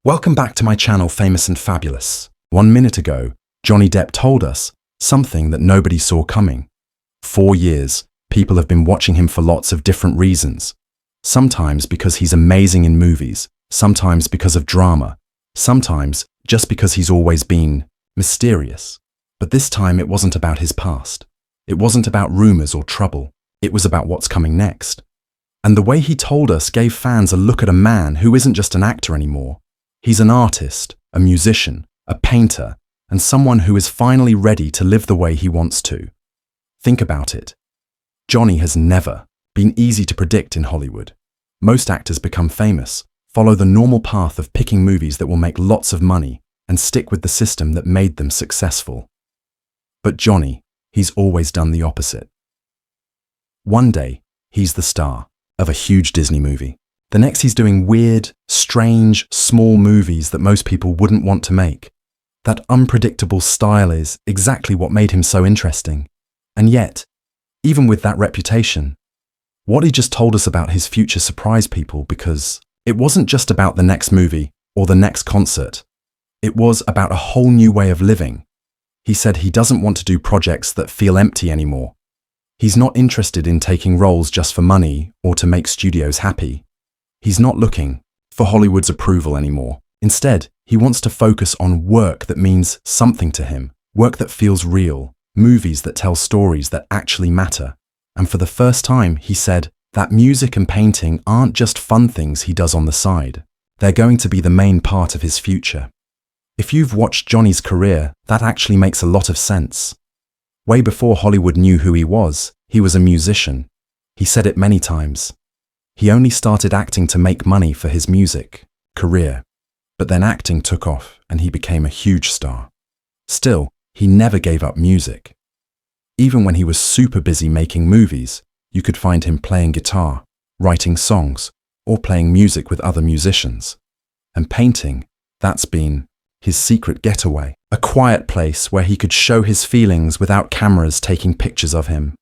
Welcome back to my channel, Famous and Fabulous. 1 minute ago, Johnny Depp told us something that nobody saw coming. 4 years, people have been watching him for lots of different reasons. Sometimes because he's amazing in movies, sometimes because of drama, sometimes just because he's always been mysterious. But this time it wasn't about his past. It wasn't about rumors or trouble. It was about what's coming next. And the way he told us gave fans a look at a man who isn't just an actor anymore. He's an artist, a musician, a painter, and someone who is finally ready to live the way he wants to. Think about it. Johnny has never been easy to predict in Hollywood. Most actors become famous, follow the normal path of picking movies that will make lots of money, and stick with the system that made them successful. But Johnny, he's always done the opposite. One day, he's the star of a huge Disney movie. The next he's doing weird, strange, small movies that most people wouldn't want to make. That unpredictable style is exactly what made him so interesting. And yet, even with that reputation, what he just told us about his future surprised people because it wasn't just about the next movie or the next concert. It was about a whole new way of living. He said he doesn't want to do projects that feel empty anymore. He's not interested in taking roles just for money or to make studios happy. He's not looking for Hollywood's approval anymore. Instead, he wants to focus on work that means something to him, work that feels real, movies that tell stories that actually matter. And for the first time, he said that music and painting aren't just fun things he does on the side. They're going to be the main part of his future. If you've watched Johnny's career, that actually makes a lot of sense. Way before Hollywood knew who he was a musician. He said it many times. He only started acting to make money for his music career. But then acting took off and he became a huge star. Still, he never gave up music. Even when he was super busy making movies, you could find him playing guitar, writing songs, or playing music with other musicians. And painting, that's been his secret getaway, a quiet place where he could show his feelings without cameras taking pictures of him.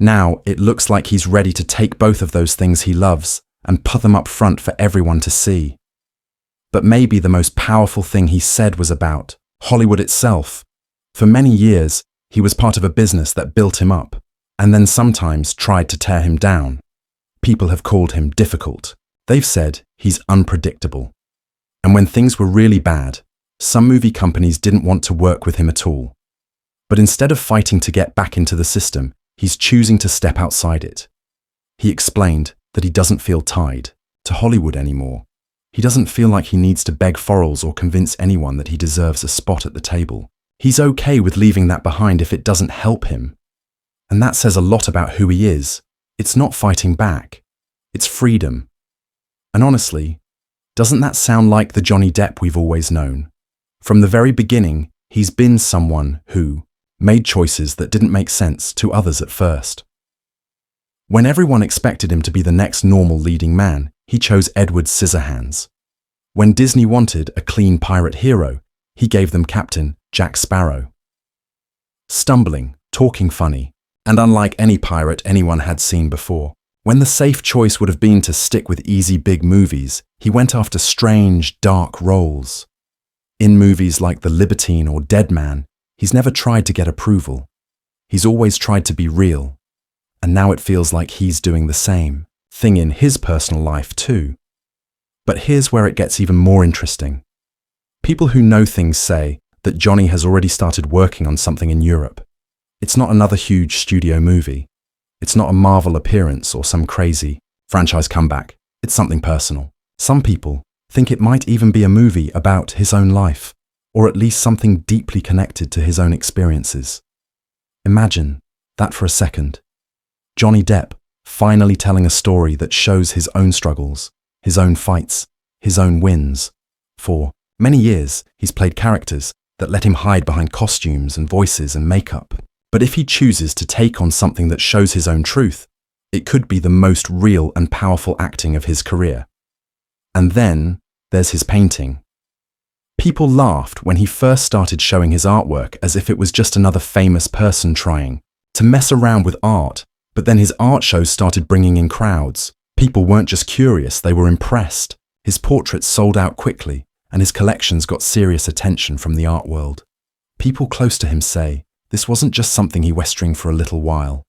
Now, it looks like he's ready to take both of those things he loves and put them up front for everyone to see. But maybe the most powerful thing he said was about Hollywood itself. For many years, he was part of a business that built him up, and then sometimes tried to tear him down. People have called him difficult. They've said he's unpredictable. And when things were really bad, some movie companies didn't want to work with him at all. But instead of fighting to get back into the system, he's choosing to step outside it. He explained that he doesn't feel tied to Hollywood anymore. He doesn't feel like he needs to beg forals or convince anyone that he deserves a spot at the table. He's okay with leaving that behind if it doesn't help him. And that says a lot about who he is. It's not fighting back. It's freedom. And honestly, doesn't that sound like the Johnny Depp we've always known? From the very beginning, he's been someone who made choices that didn't make sense to others at first. When everyone expected him to be the next normal leading man, he chose Edward Scissorhands. When Disney wanted a clean pirate hero, he gave them Captain Jack Sparrow. Stumbling, talking funny, and unlike any pirate anyone had seen before. When the safe choice would have been to stick with easy big movies, he went after strange, dark roles. In movies like The Libertine or Dead Man, he's never tried to get approval. He's always tried to be real. And now it feels like he's doing the same thing in his personal life too. But here's where it gets even more interesting. People who know things say that Johnny has already started working on something in Europe. It's not another huge studio movie. It's not a Marvel appearance or some crazy franchise comeback. It's something personal. Some people think it might even be a movie about his own life, or at least something deeply connected to his own experiences. Imagine that for a second. Johnny Depp finally telling a story that shows his own struggles, his own fights, his own wins. For many years, he's played characters that let him hide behind costumes and voices and makeup. But if he chooses to take on something that shows his own truth, it could be the most real and powerful acting of his career. And then there's his painting. People laughed when he first started showing his artwork as if it was just another famous person trying to mess around with art, but then his art shows started bringing in crowds. People weren't just curious, they were impressed. His portraits sold out quickly, and his collections got serious attention from the art world. People close to him say this wasn't just something he westering for a little while.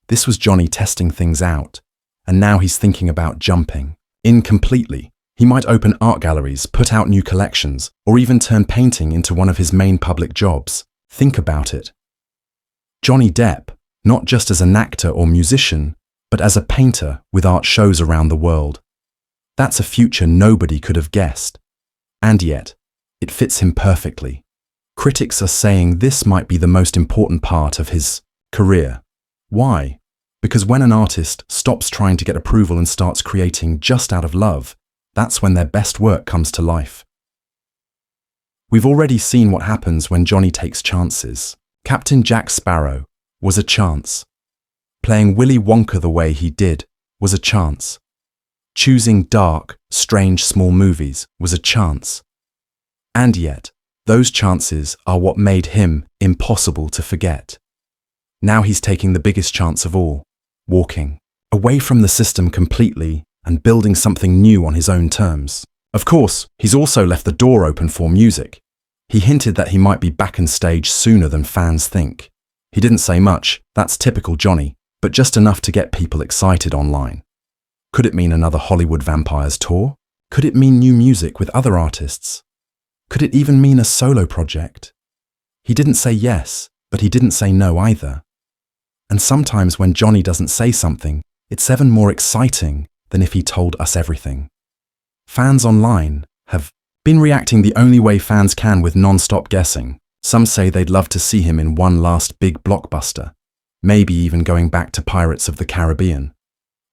This was Johnny testing things out, and now he's thinking about jumping in completely. He might open art galleries, put out new collections, or even turn painting into one of his main public jobs. Think about it. Johnny Depp, not just as an actor or musician, but as a painter with art shows around the world. That's a future nobody could have guessed. And yet, it fits him perfectly. Critics are saying this might be the most important part of his career. Why? Because when an artist stops trying to get approval and starts creating just out of love, that's when their best work comes to life. We've already seen what happens when Johnny takes chances. Captain Jack Sparrow was a chance. Playing Willy Wonka the way he did was a chance. Choosing dark, strange small movies was a chance. And yet, those chances are what made him impossible to forget. Now he's taking the biggest chance of all, walking away from the system completely and building something new on his own terms. Of course, he's also left the door open for music. He hinted that he might be back on stage sooner than fans think. He didn't say much, that's typical Johnny, but just enough to get people excited online. Could it mean another Hollywood Vampires tour? Could it mean new music with other artists? Could it even mean a solo project? He didn't say yes, but he didn't say no either. And sometimes when Johnny doesn't say something, it's even more exciting than if he told us everything. Fans online have been reacting the only way fans can with non-stop guessing. Some say they'd love to see him in one last big blockbuster, maybe even going back to Pirates of the Caribbean.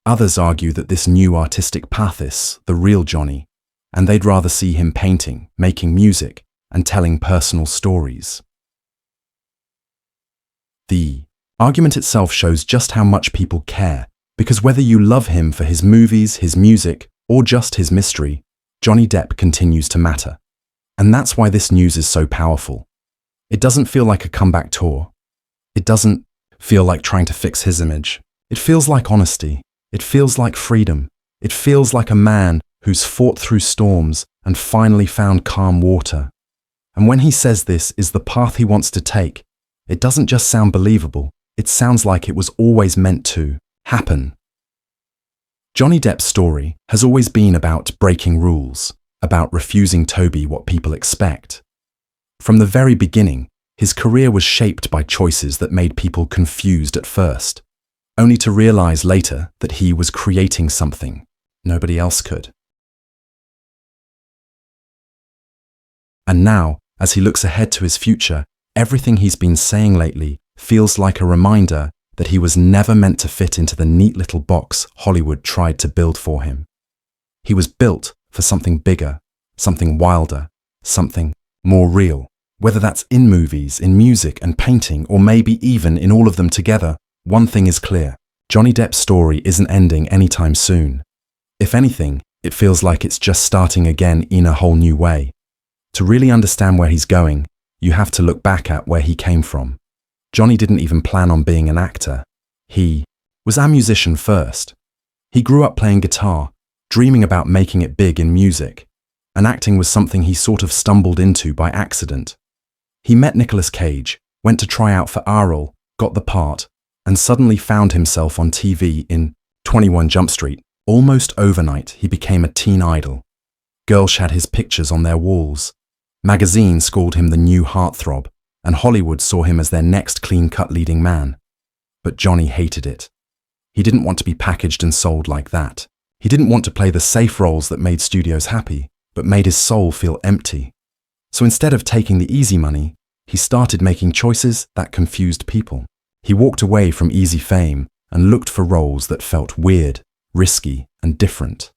Others argue that this new artistic path is the real Johnny, and they'd rather see him painting, making music, and telling personal stories. The argument itself shows just how much people care, because whether you love him for his movies, his music, or just his mystery, Johnny Depp continues to matter. And that's why this news is so powerful. It doesn't feel like a comeback tour. It doesn't feel like trying to fix his image. It feels like honesty. It feels like freedom. It feels like a man who's fought through storms and finally found calm water. And when he says this is the path he wants to take, it doesn't just sound believable. It sounds like it was always meant to happen. Johnny Depp's story has always been about breaking rules, about refusing to be what people expect. From the very beginning, his career was shaped by choices that made people confused at first, only to realize later that he was creating something nobody else could. And now, as he looks ahead to his future, everything he's been saying lately feels like a reminder that he was never meant to fit into the neat little box Hollywood tried to build for him. He was built for something bigger, something wilder, something more real. Whether that's in movies, in music and painting, or maybe even in all of them together, one thing is clear. Johnny Depp's story isn't ending anytime soon. If anything, it feels like it's just starting again in a whole new way. To really understand where he's going, you have to look back at where he came from. Johnny didn't even plan on being an actor. He was a musician first. He grew up playing guitar, dreaming about making it big in music, and acting was something he sort of stumbled into by accident. He met Nicolas Cage, went to try out for Arl, got the part, and suddenly found himself on TV in 21 Jump Street. Almost overnight, he became a teen idol. Girls had his pictures on their walls. Magazines called him the new heartthrob, and Hollywood saw him as their next clean-cut leading man. But Johnny hated it. He didn't want to be packaged and sold like that. He didn't want to play the safe roles that made studios happy, but made his soul feel empty. So instead of taking the easy money, he started making choices that confused people. He walked away from easy fame and looked for roles that felt weird, risky, and different.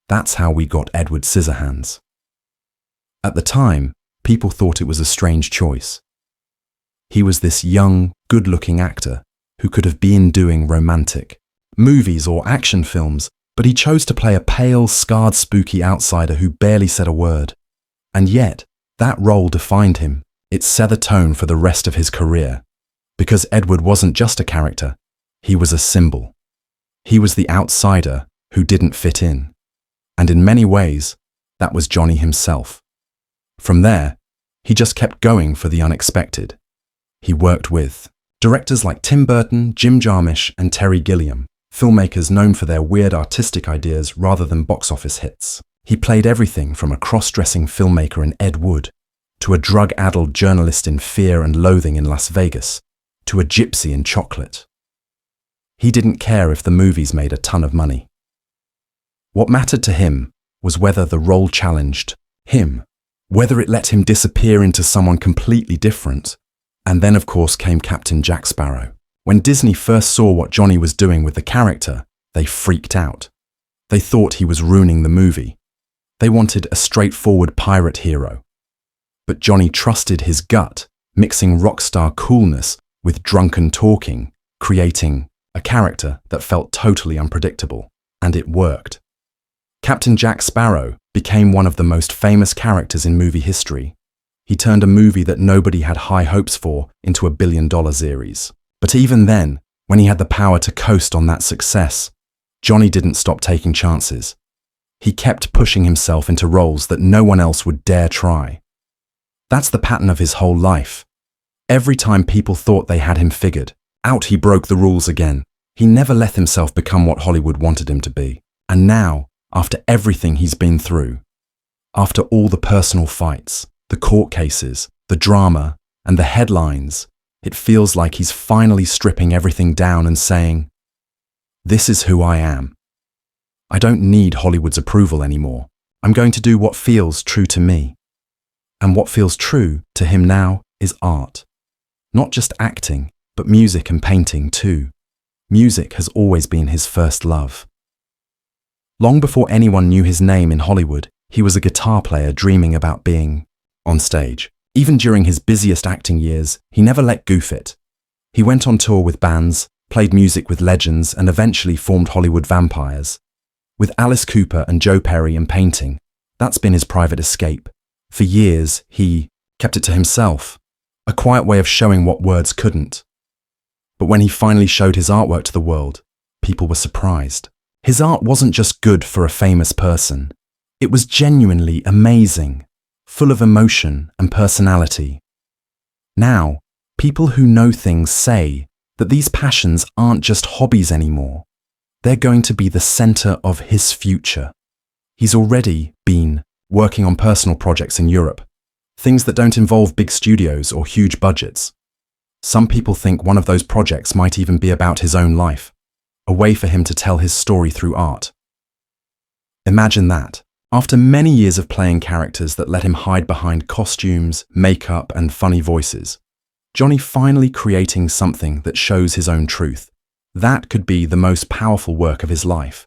That's how we got Edward Scissorhands. At the time, people thought it was a strange choice. He was this young, good-looking actor who could have been doing romantic movies or action films, but he chose to play a pale, scarred, spooky outsider who barely said a word. And yet, that role defined him. It set the tone for the rest of his career. Because Edward wasn't just a character, he was a symbol. He was the outsider who didn't fit in. And in many ways, That was Johnny himself. From there, he just kept going for the unexpected. He worked with directors like Tim Burton, Jim Jarmusch, and Terry Gilliam, filmmakers known for their weird artistic ideas rather than box office hits. He played everything from a cross-dressing filmmaker in Ed Wood, to a drug-addled journalist in Fear and Loathing in Las Vegas, to a gypsy in Chocolate. He didn't care if the movies made a ton of money. What mattered to him was whether the role challenged him, whether it let him disappear into someone completely different. And then, of course, came Captain Jack Sparrow. When Disney first saw what Johnny was doing with the character, they freaked out. They thought he was ruining the movie. They wanted a straightforward pirate hero. But Johnny trusted his gut, mixing rock star coolness with drunken talking, creating a character that felt totally unpredictable. And it worked. Captain Jack Sparrow became one of the most famous characters in movie history. He turned a movie that nobody had high hopes for into a billion-dollar series. But even then, when he had the power to coast on that success, Johnny didn't stop taking chances. He kept pushing himself into roles that no one else would dare try. That's the pattern of his whole life. Every time people thought they had him figured, out he broke the rules again. He never let himself become what Hollywood wanted him to be. And now, after everything he's been through, after all the personal fights, the court cases, the drama, and the headlines, it feels like he's finally stripping everything down and saying, "This is who I am. I don't need Hollywood's approval anymore. I'm going to do what feels true to me." And what feels true to him now is art. Not just acting, but music and painting too. Music has always been his first love. Long before anyone knew his name in Hollywood, he was a guitar player dreaming about being on stage. Even during his busiest acting years, he never let goof it. He went on tour with bands, played music with legends, and eventually formed Hollywood Vampires. With Alice Cooper and Joe Perry and painting, that's been his private escape. For years, he kept it to himself, a quiet way of showing what words couldn't. But when he finally showed his artwork to the world, people were surprised. His art wasn't just good for a famous person. It was genuinely amazing, full of emotion and personality. Now, people who know things say that these passions aren't just hobbies anymore. They're going to be the center of his future. He's already been working on personal projects in Europe, things that don't involve big studios or huge budgets. Some people think one of those projects might even be about his own life, a way for him to tell his story through art. Imagine that. After many years of playing characters that let him hide behind costumes, makeup, and funny voices, Johnny finally creating something that shows his own truth. That could be the most powerful work of his life.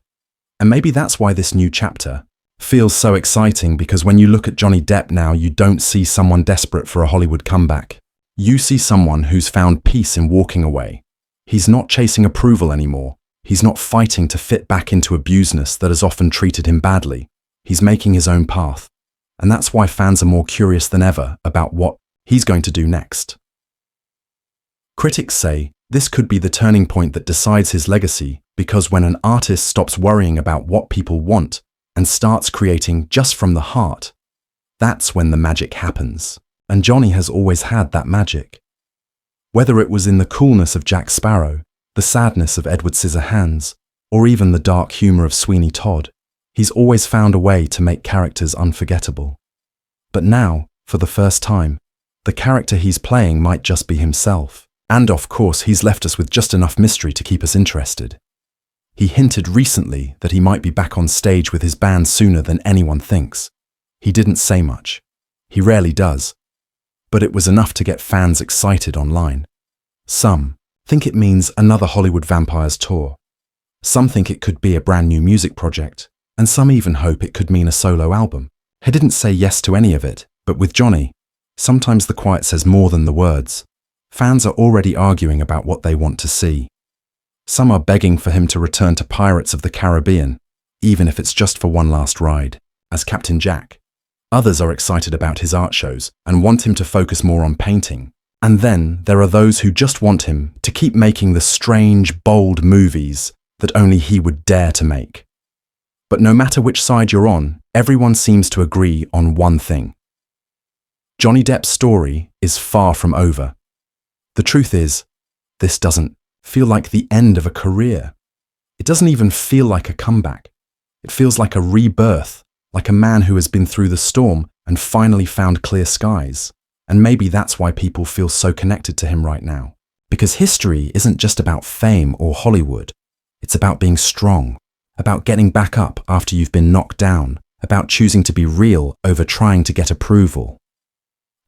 And maybe that's why this new chapter feels so exciting, because when you look at Johnny Depp now, you don't see someone desperate for a Hollywood comeback. You see someone who's found peace in walking away. He's not chasing approval anymore. He's not fighting to fit back into abusedness that has often treated him badly. He's making his own path. And that's why fans are more curious than ever about what he's going to do next. Critics say this could be the turning point that decides his legacy, because when an artist stops worrying about what people want and starts creating just from the heart, that's when the magic happens. And Johnny has always had that magic. Whether it was in the coolness of Jack Sparrow, the sadness of Edward Scissorhands, or even the dark humor of Sweeney Todd, he's always found a way to make characters unforgettable. But now, for the first time, the character he's playing might just be himself. And of course, he's left us with just enough mystery to keep us interested. He hinted recently that he might be back on stage with his band sooner than anyone thinks. He didn't say much. He rarely does. But it was enough to get fans excited online. Some think it means another Hollywood Vampires tour. Some think it could be a brand new music project, and some even hope it could mean a solo album. He didn't say yes to any of it, but with Johnny, sometimes the quiet says more than the words. Fans are already arguing about what they want to see. Some are begging for him to return to Pirates of the Caribbean, even if it's just for one last ride, as Captain Jack. Others are excited about his art shows and want him to focus more on painting. And then there are those who just want him to keep making the strange, bold movies that only he would dare to make. But no matter which side you're on, everyone seems to agree on one thing. Johnny Depp's story is far from over. The truth is, this doesn't feel like the end of a career. It doesn't even feel like a comeback. It feels like a rebirth, like a man who has been through the storm and finally found clear skies. And maybe that's why people feel so connected to him right now. Because history isn't just about fame or Hollywood. It's about being strong, about getting back up after you've been knocked down, about choosing to be real over trying to get approval.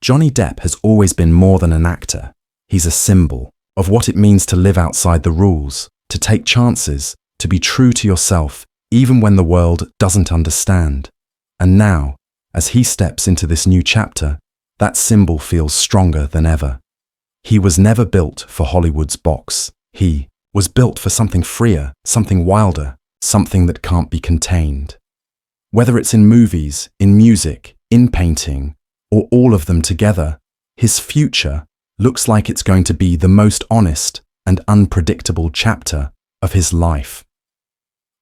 Johnny Depp has always been more than an actor. He's a symbol of what it means to live outside the rules, to take chances, to be true to yourself, even when the world doesn't understand. And now, as he steps into this new chapter, that symbol feels stronger than ever. He was never built for Hollywood's box. He was built for something freer, something wilder, something that can't be contained. Whether it's in movies, in music, in painting, or all of them together, his future looks like it's going to be the most honest and unpredictable chapter of his life.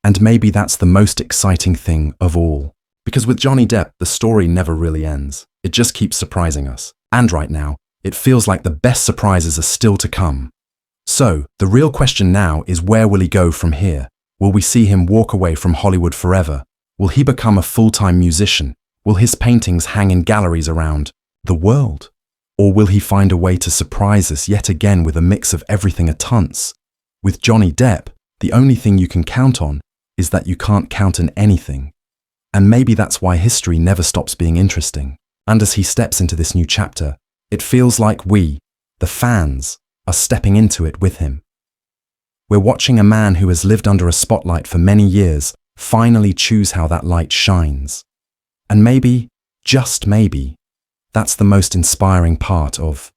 And maybe that's the most exciting thing of all. Because with Johnny Depp, the story never really ends. It just keeps surprising us. And right now, it feels like the best surprises are still to come. So, the real question now is, where will he go from here? Will we see him walk away from Hollywood forever? Will he become a full-time musician? Will his paintings hang in galleries around the world? Or will he find a way to surprise us yet again with a mix of everything at once? With Johnny Depp, the only thing you can count on is that you can't count on anything. And maybe that's why history never stops being interesting. And as he steps into this new chapter, it feels like we, the fans, are stepping into it with him. We're watching a man who has lived under a spotlight for many years finally choose how that light shines. And maybe, just maybe, that's the most inspiring part of